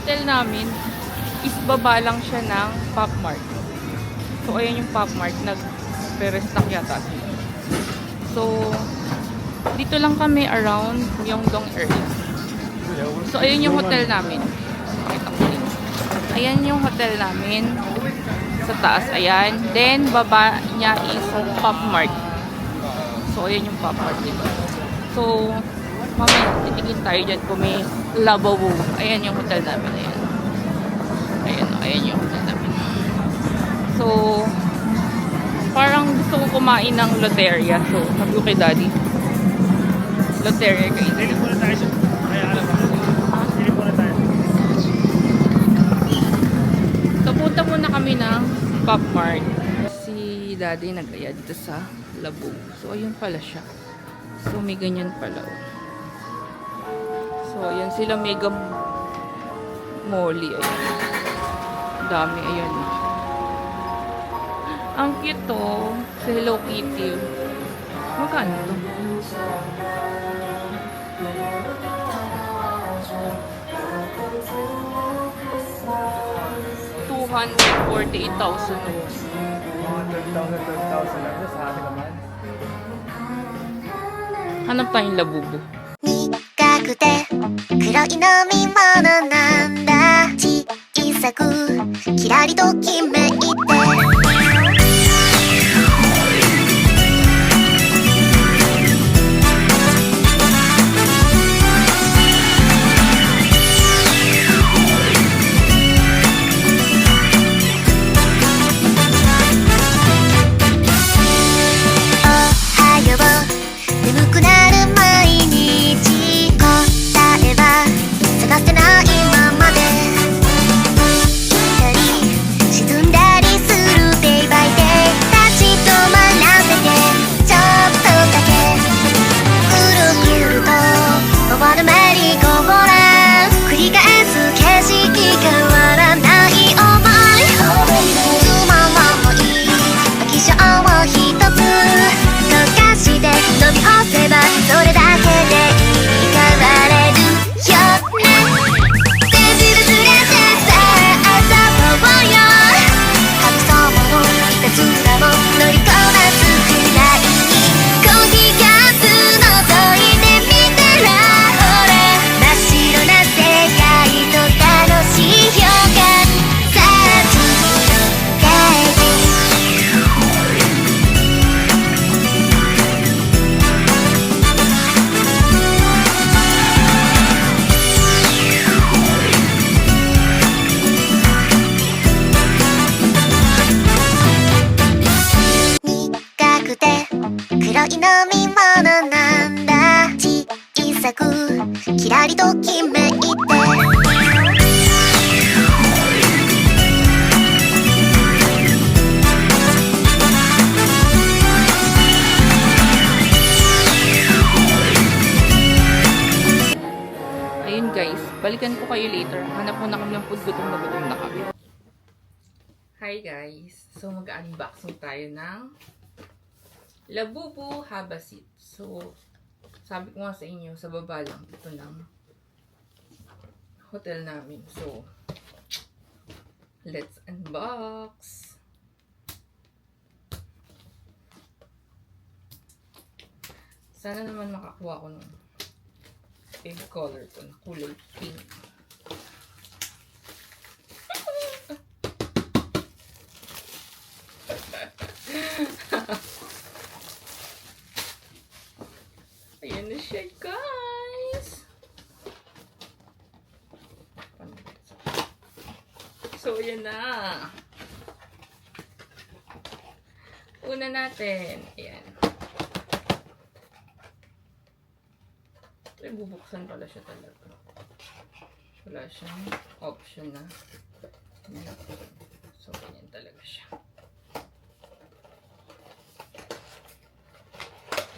hotel namin is baba lang siya ng Pop Mart. So, ayan yung Pop Mart. Nag-restock yata. So, dito lang kami around Myeongdong area. So, ayan yung hotel namin. Pakita ko din. Ayan yung hotel namin. Sa taas, ayan. Then, baba niya is Pop Mart. So, ayan yung Pop Mart, diba? So, mamaya, titigin tayo dyan kung may lavabo. Ayan yung hotel namin. Ayan. Ayan yung hotel namin. So, parang gusto ko kumain ng loteria. So, sabi ko kay daddy, loteria kayo. Hindi muna tayo siya. Kaya alam mo. Hindi muna tayo. So, punta muna kami ng Pop Mart. Si daddy nag-aya dito sa labo. So, ayun pala siya. So, may ganyan pala. So, ayan sila mega molly. Ayan. Dami. Ayan. Ang cute to. Sa Hello Kitty. Magkano to? 248,000. 12,000 lang sa atin naman. Hanap tayong labubo. 苦くて黒い飲み物なんだ小さくキラリときめいて飲み物なんだ小さくキラリときめいて Ayun guys, balikan ko kayo later. Hanap muna kami ng food, gutom na kami. Hi guys, so mag-unboxing tayo ng Labubu Habasit. So, sabi ko nga sa inyo, sa baba lang ito ng hotel namin. So, let's unbox. Sana naman makakuha ko ng egg color ko na kulay pink. Ayan na siya, guys. So, ayan na. Una natin. Ayan. Ay, bubuksan pala siya talaga. Wala siyang option na. So, ganyan talaga siya.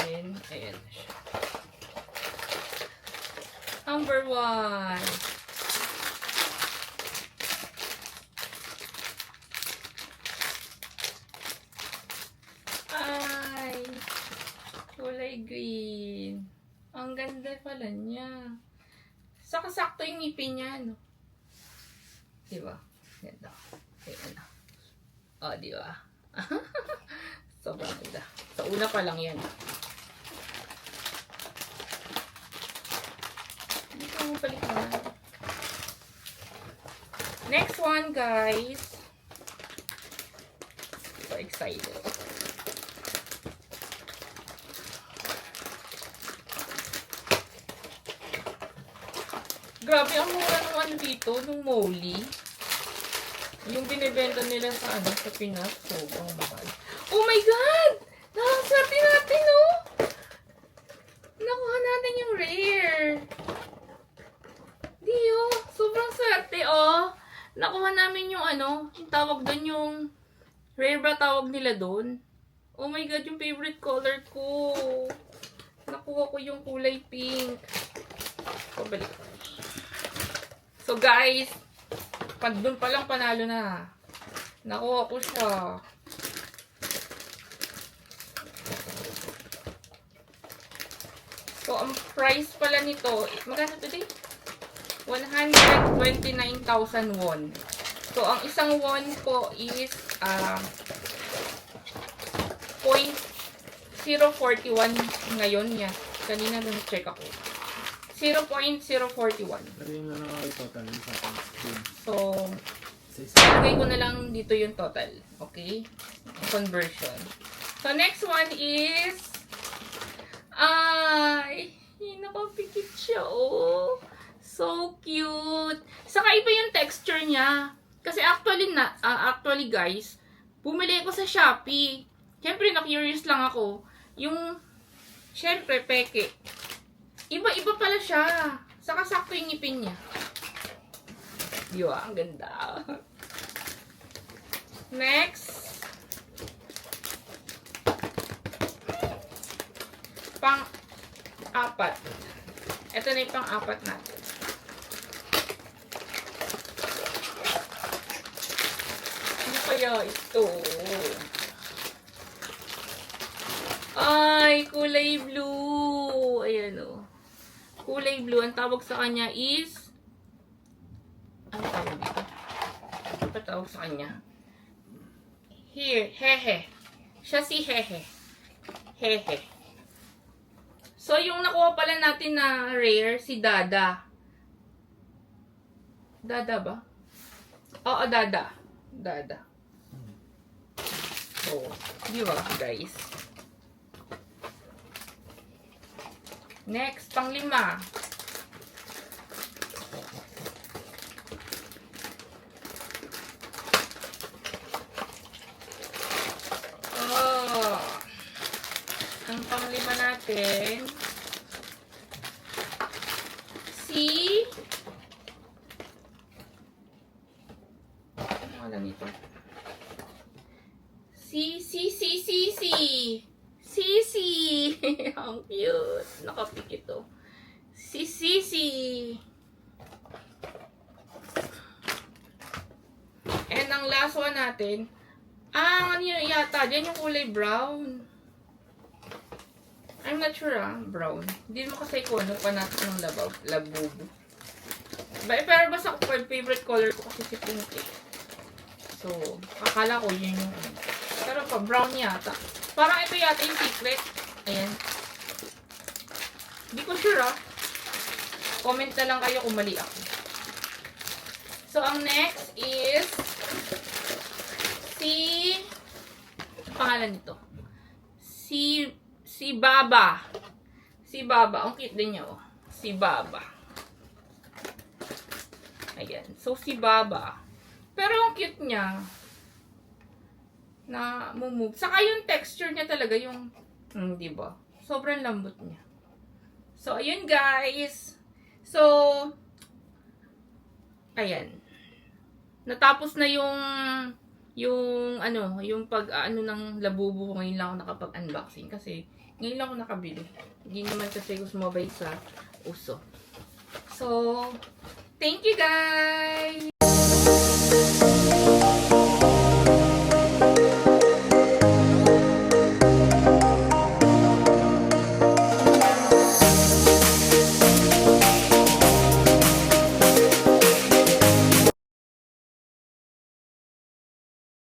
Then, ayan na siya. Number 1. Ay! Kulay green. Ang ganda pala niya. Sakto yung ngipin niya, no? Diba? Ganda. Ayan na. O, diba? Sobrang ganda. Sa una pa lang yan. Dito mo balik na. Next one, guys. So excited. Grabe, ang mura ng ano dito, nung Molly. Yung binibenta nila sa ano, sa Pinas. Sobrang mahal. Oh my God! Nakaswerte natin, no? Nakuha natin yung rare. Dio, sobrang swerte, oh. Nakuha namin yung ano, yung tawag doon, yung rare ba tawag nila doon? Oh my God, yung favorite color ko. Nakuha ko yung kulay pink. Pabalik. So guys, pag doon pa lang panalo na. Nakuha ko siya. So ang price pala nito, magkano today? 129,000 won. So ang isang won po is 0.041 ngayon niya. Kanina nung check ako. 0.041. Pero yung total sa akin. So, ilagay ko na lang dito yung total. Okay? Conversion. So, next one is nakapikit siya, oh. So cute. Saka iba yung texture niya. Kasi actually guys, bumili ko sa Shopee. Siyempre, na-curious lang ako. Yung, siyempre, peke. Iba-iba pala siya. Saka sakto yung ngipin niya. Diba? Ang ganda. Next. Pang-apat. Ito na yung pang-apat natin. Ano kaya ito? Ay, kulay blue. Ayan o. Kulay blue. Ang tawag sa kanya is... Ano tawag dito? Ano pa tawag sa kanya? Here. Hehe. Siya si Hehe. Hehe. So, yung nakuha pala natin na rare, si Dada. Dada ba? Oo, Dada. Dada. So, di ba, guys? Next, pang-5. Oh. Ang pang-5 natin, ano lang ito? Sisi. Ang cute. Nakapikit to. Sisi. And ang last one natin, ano yun yata? Diyan yung kulay brown. I'm not sure brown. Hindi mo kasi ko ano pa natin ng labubo. Pero basta favorite color ko kasi si pink eh. So, akala ko yun yung pero pa brown yata. Parang ito yata yung secret. Ayan. Hindi ko sure Comment na lang kayo kung mali ako. So, ang next is pangalan nito. Si Baba. Si Baba. Ang cute din niya, oh. Si Baba. Ayan. So, si Baba. Pero ang cute niya. Na move. Saka yung texture niya talaga yung, diba? Sobrang lambot niya. So, ayun guys. So, ayan. Natapos na yung pag-ano ng labubo ko. Ngayon lang ako nakapag-unboxing kasi ngayon lang ako nakabili. Hindi naman kasi ko sumabay sa uso. So, thank you guys!